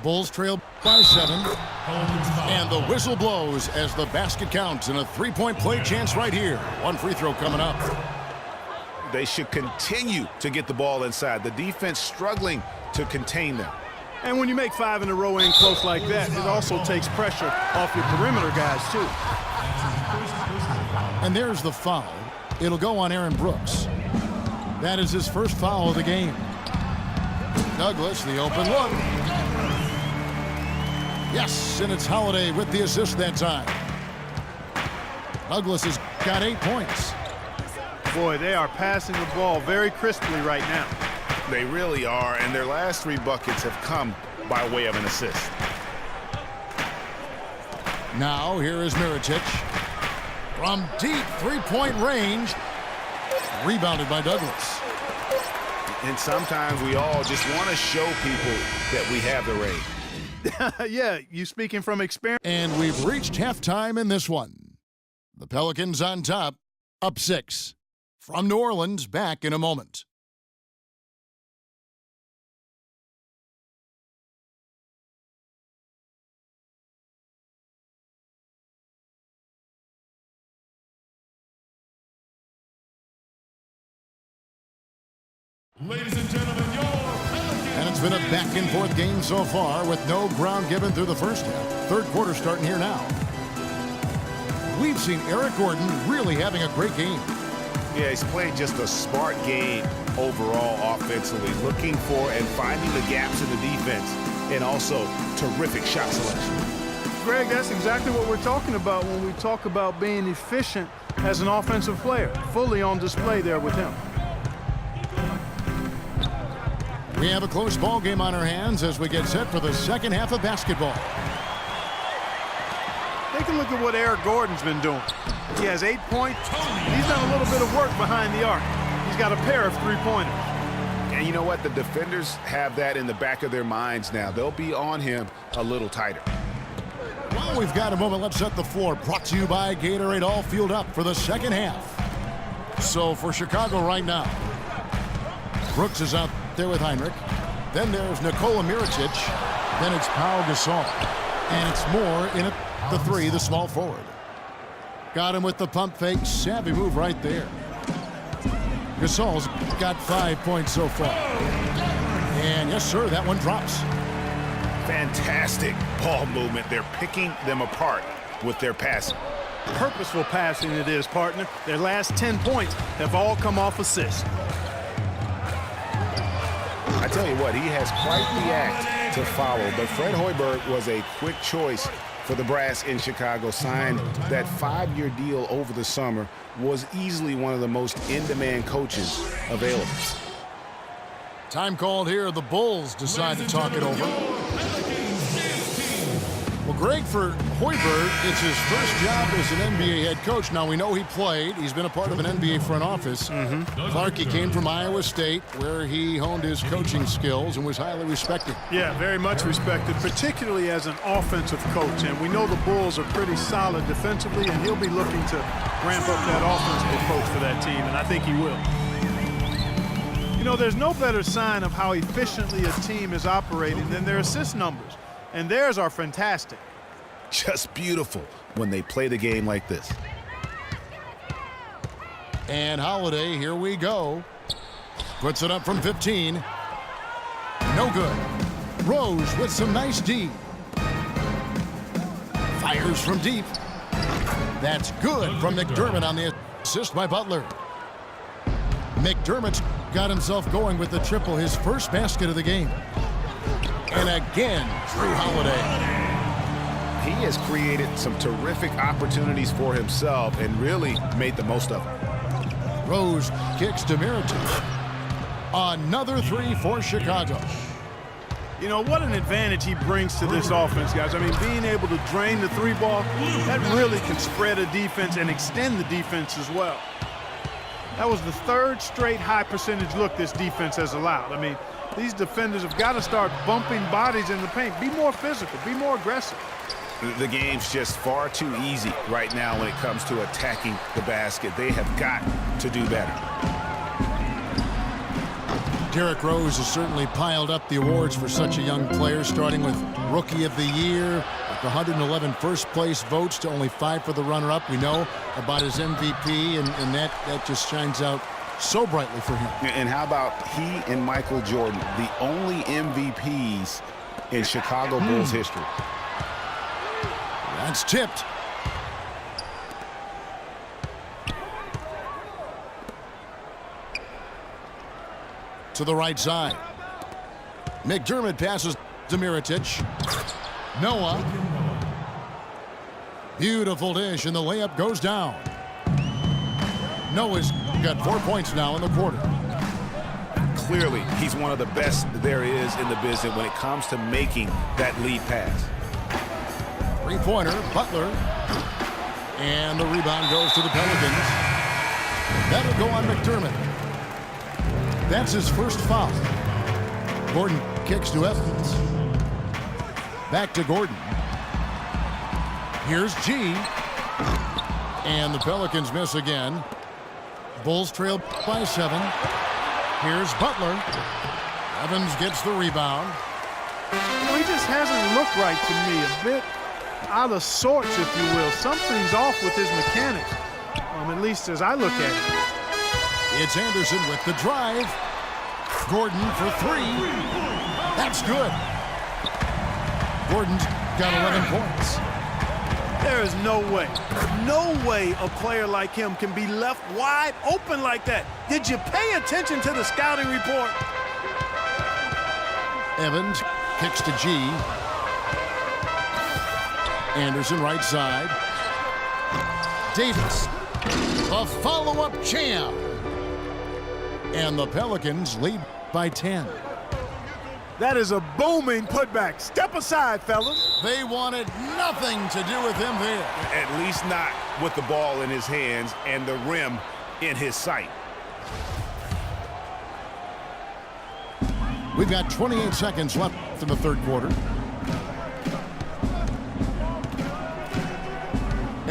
Bulls trail by 7. And the whistle blows as the basket counts, and a three-point play chance right here. One free throw coming up. They should continue to get the ball inside. The defense struggling to contain them. And when you make 5 in a row in close like that, it also takes pressure off your perimeter guys, too. And there's the foul. It'll go on Aaron Brooks. That is his first foul of the game. Douglas, the open look. Yes, and it's Holiday with the assist that time. Douglas has got 8 points. Boy, they are passing the ball very crisply right now. They really are, and their last 3 buckets have come by way of an assist. Now here is Mirotic. From deep three-point range. Rebounded by Douglas. And sometimes we all just want to show people that we have the range. Yeah, you speaking from experience. And we've reached halftime in this one. The Pelicans on top, up 6. From New Orleans, back in a moment. Ladies and gentlemen, your Pelicans. And it's been a back-and-forth game so far with no ground given through the first half. Third quarter starting here now. We've seen Eric Gordon really having a great game. Yeah, he's played just a smart game overall offensively, looking for and finding the gaps in the defense, and also terrific shot selection. Greg, that's exactly what we're talking about when we talk about being efficient as an offensive player. Fully on display there with him. We have a close ball game on our hands as we get set for the second half of basketball. Take a look at what Eric Gordon's been doing. He has 8 points. He's done a little bit of work behind the arc. He's got a pair of three-pointers. And you know what? The defenders have that in the back of their minds now. They'll be on him a little tighter. Well, we've got a moment. Let's set the floor. Brought to you by Gatorade. All fueled up for the second half. So for Chicago right now, Brooks is out there with Heinrich. Then there's Nikola Mirotic. Then it's Pau Gasol. And it's Moore in at the 3, the small forward. Got him with the pump fake. Savvy move right there. Gasol's got 5 points so far. And yes, sir, that one drops. Fantastic ball movement. They're picking them apart with their passing. Purposeful passing it is, partner. Their last 10 points have all come off assists. I tell you what, he has quite the act to follow, but Fred Hoiberg was a quick choice for the brass in Chicago. Signed that 5-year deal over the summer, was easily one of the most in-demand coaches available. Time called here. The Bulls decide to talk it over. Well, Greg, for Hoiberg, it's his first job as an NBA head coach. Now, we know he played. He's been a part of an NBA front office. Clarkie came from Iowa State, where he honed his coaching skills and was highly respected. Yeah, very much respected, particularly as an offensive coach. And we know the Bulls are pretty solid defensively, and he'll be looking to ramp up that offensive approach for that team, and I think he will. You know, there's no better sign of how efficiently a team is operating than their assist numbers. And theirs are fantastic. Just beautiful when they play the game like this. And Holiday, here we go. Puts it up from 15. No good. Rose with some nice D. Fires from deep. That's good from McDermott on the assist by Butler. McDermott's got himself going with the triple, his first basket of the game. And again, through Holiday. He has created some terrific opportunities for himself and really made the most of them. Rose kicks to Mirotic. Another 3 for Chicago. You know, what an advantage he brings to this offense, guys. I mean, being able to drain the 3-ball, that really can spread a defense and extend the defense as well. That was the 3rd straight high percentage look this defense has allowed. I mean, these defenders have got to start bumping bodies in the paint. Be more physical. Be more aggressive. The game's just far too easy right now when it comes to attacking the basket. They have got to do better. Derrick Rose has certainly piled up the awards for such a young player, starting with Rookie of the Year, with 111 first-place votes to only 5 for the runner-up. We know about his MVP, and that just shines out so brightly for him. And how about he and Michael Jordan, the only MVPs in Chicago Bulls history? That's tipped. To the right side. McDermott passes to Mirotic. Noah. Beautiful dish, and the layup goes down. Noah's got 4 points now in the quarter. Clearly, he's one of the best there is in the business when it comes to making that lead pass. Three-pointer, Butler. And the rebound goes to the Pelicans. That'll go on McDermott. That's his first foul. Gordon kicks to Evans. Back to Gordon. Here's G. And the Pelicans miss again. Bulls trail by 7. Here's Butler. Evans gets the rebound. He just hasn't looked right to me. A bit out of sorts, if you will. Something's off with his mechanics, at least as I look at it. It's Anderson with the drive. Gordon for 3. That's good. Gordon's got 11 points. There is no way a player like him can be left wide open like that. Did you pay attention to the scouting report? Evans kicks to G. Anderson right side. Davis, the follow-up champ. And the Pelicans lead by 10. That is a booming putback. Step aside, fellas. They wanted nothing to do with him there. At least not with the ball in his hands and the rim in his sight. We've got 28 seconds left in the third quarter.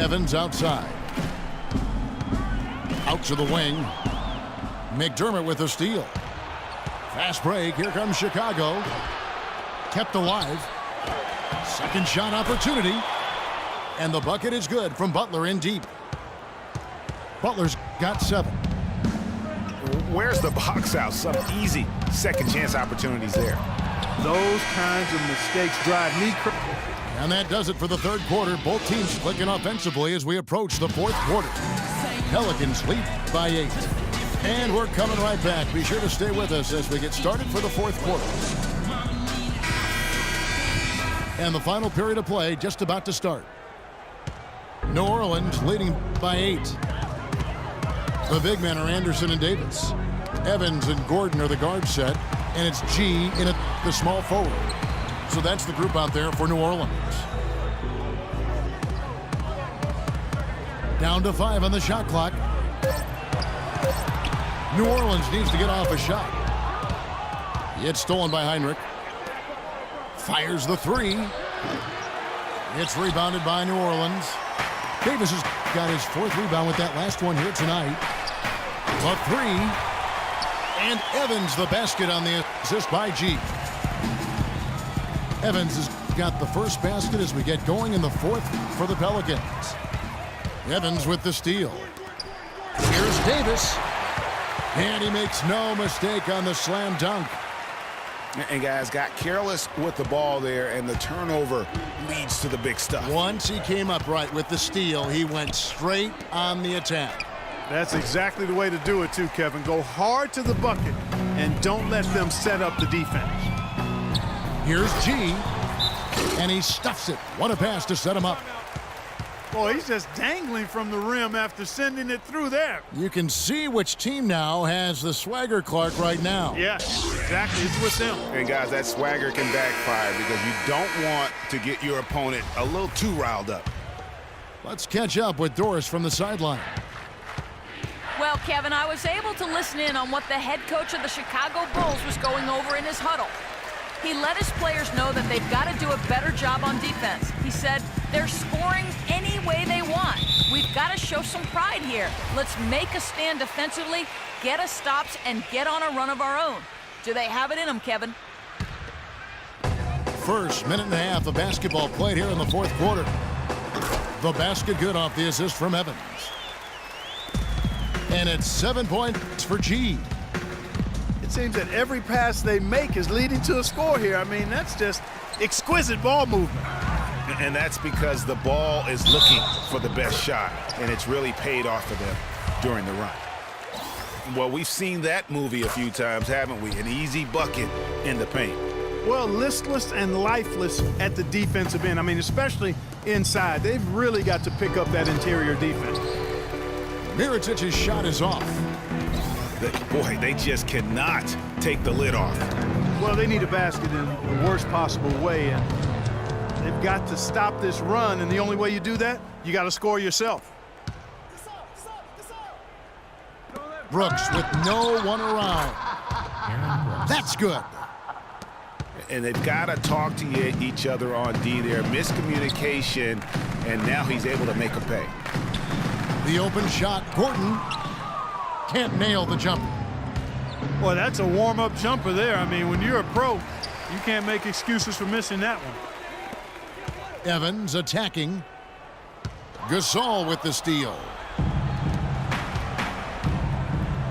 Evans outside. Out to the wing. McDermott with a steal. Fast break. Here comes Chicago. Kept alive. Second shot opportunity. And the bucket is good from Butler in deep. Butler's got 7. Where's the box out? Some easy second chance opportunities there. Those kinds of mistakes drive me crazy. And that does it for the third quarter. Both teams clicking offensively as we approach the fourth quarter. Pelicans lead by 8. And we're coming right back. Be sure to stay with us as we get started for the fourth quarter. And the final period of play just about to start. New Orleans leading by 8. The big men are Anderson and Davis. Evans and Gordon are the guard set. And it's G in the small forward. So that's the group out there for New Orleans. Down to 5 on the shot clock. New Orleans needs to get off a shot. It's stolen by Heinrich. Fires the 3. It's rebounded by New Orleans. Davis has got his 4th rebound with that last one here tonight. The 3. And Evans the basket on the assist by G. Evans has got the first basket as we get going in the fourth for the Pelicans. Evans with the steal. Here's Davis. And he makes no mistake on the slam dunk. And guys, got careless with the ball there, and the turnover leads to the big stuff. Once he came up right with the steal, he went straight on the attack. That's exactly the way to do it too, Kevin. Go hard to the bucket and don't let them set up the defense. Here's G, and he stuffs it. What a pass to set him up. Boy, he's just dangling from the rim after sending it through there. You can see which team now has the swagger Clark right now. Yeah, exactly. It's with them. And guys, that swagger can backfire because you don't want to get your opponent a little too riled up. Let's catch up with Doris from the sideline. Well, Kevin, I was able to listen in on what the head coach of the Chicago Bulls was going over in his huddle. He let his players know that they've got to do a better job on defense. He said, they're scoring any way they want. We've got to show some pride here. Let's make a stand defensively, get us stops, and get on a run of our own. Do they have it in them, Kevin? First minute and a half of basketball played here in the fourth quarter. The basket good off the assist from Evans. And it's 7 points for G. It seems that every pass they make is leading to a score here. I mean, that's just exquisite ball movement. And that's because the ball is looking for the best shot, and it's really paid off for them during the run. Well, we've seen that movie a few times, haven't we? An easy bucket in the paint. Well, listless and lifeless at the defensive end. I mean, especially inside. They've really got to pick up that interior defense. Mirotic's shot is off. Boy, they just cannot take the lid off. Well, they need a basket in the worst possible way, and they've got to stop this run, and the only way you do that, you got to score yourself. Brooks with no one around. That's good. And they've got to talk to each other on D there. Miscommunication, and now he's able to make a pay. The open shot, Gordon can't nail the jumper. Boy, that's a warm-up jumper there. I mean, when you're a pro, you can't make excuses for missing that one. Evans attacking. Gasol with the steal.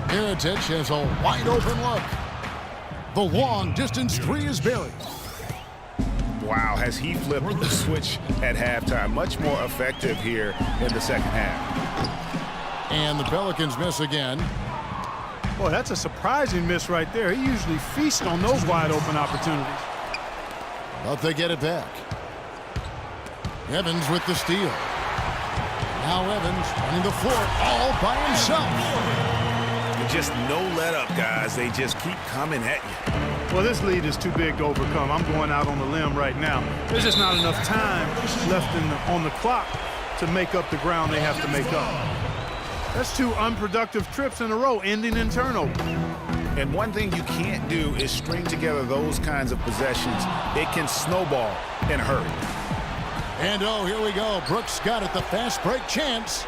Mirotic has a wide open look. The long distance three is buried. Wow, has he flipped the switch at halftime. Much more effective here in the second half. And the Pelicans miss again. Boy, that's a surprising miss right there. He usually feasts on those wide open opportunities. But they get it back. Evans with the steal. Now Evans running the floor all by himself. Just no let up, guys. They just keep coming at you. Well, this lead is too big to overcome. I'm going out on the limb right now. There's just not enough time left on the clock to make up the ground they have to make up. That's 2 unproductive trips in a row, ending in turnover. And one thing you can't do is string together those kinds of possessions. It can snowball in a hurry. And oh, here we go. Brooks got it. The fast break chance.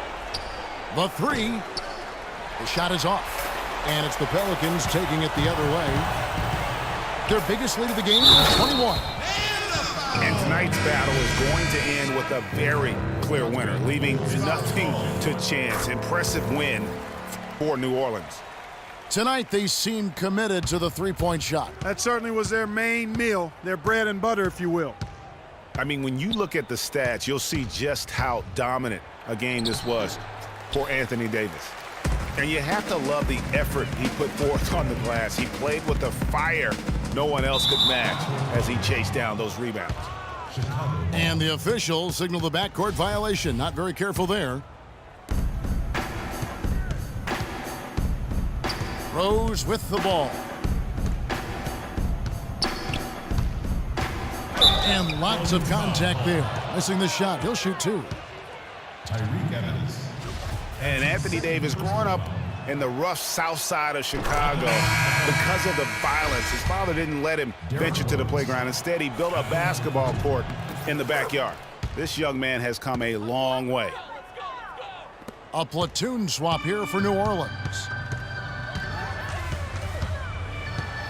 The three. The shot is off. And it's the Pelicans taking it the other way. Their biggest lead of the game is 21. And tonight's battle is going to end with a very clear winner, leaving nothing to chance. Impressive win for New Orleans. Tonight, they seem committed to the three-point shot. That certainly was their main meal, their bread and butter, if you will. I mean, when you look at the stats, you'll see just how dominant a game this was for Anthony Davis. And you have to love the effort he put forth on the glass. He played with a fire no one else could match as he chased down those rebounds. And the officials signal the backcourt violation. Not very careful there. Rose with the ball. And lots of contact there. Missing the shot. He'll shoot 2. Tyreke Evans. And Anthony Davis, growing up in the rough south side of Chicago, because of the violence, his father didn't let him venture to the playground. Instead, he built a basketball court in the backyard. This young man has come a long way. A platoon swap here for New Orleans.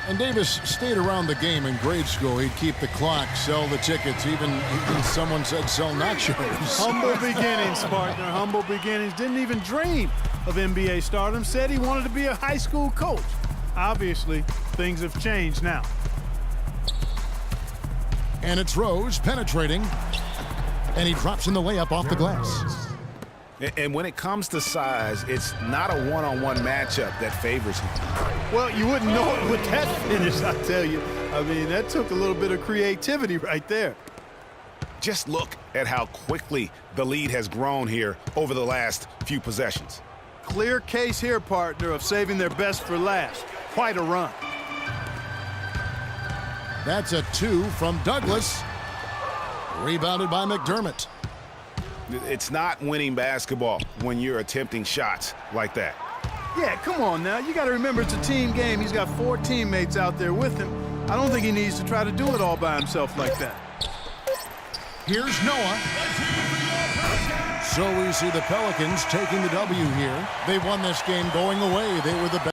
And Davis stayed around the game in grade school. He'd keep the clock, sell the tickets, even someone said sell nachos. Humble beginnings, partner, humble beginnings. Didn't even dream of NBA stardom. Said he wanted to be a high school coach. Obviously, things have changed now. And it's Rose penetrating. And he drops in the layup off the glass. And when it comes to size, it's not a one-on-one matchup that favors him. Well, you wouldn't know it with that finish, I tell you. I mean, that took a little bit of creativity right there. Just look at how quickly the lead has grown here over the last few possessions. Clear case here, partner, of saving their best for last. Quite a run. That's a 2 from Douglas. Rebounded by McDermott. It's not winning basketball when you're attempting shots like that. Yeah, come on now. You got to remember it's a team game. He's got 4 teammates out there with him. I don't think he needs to try to do it all by himself like that. Here's Noah. So we see the Pelicans taking the W here. They won this game going away. They were the best.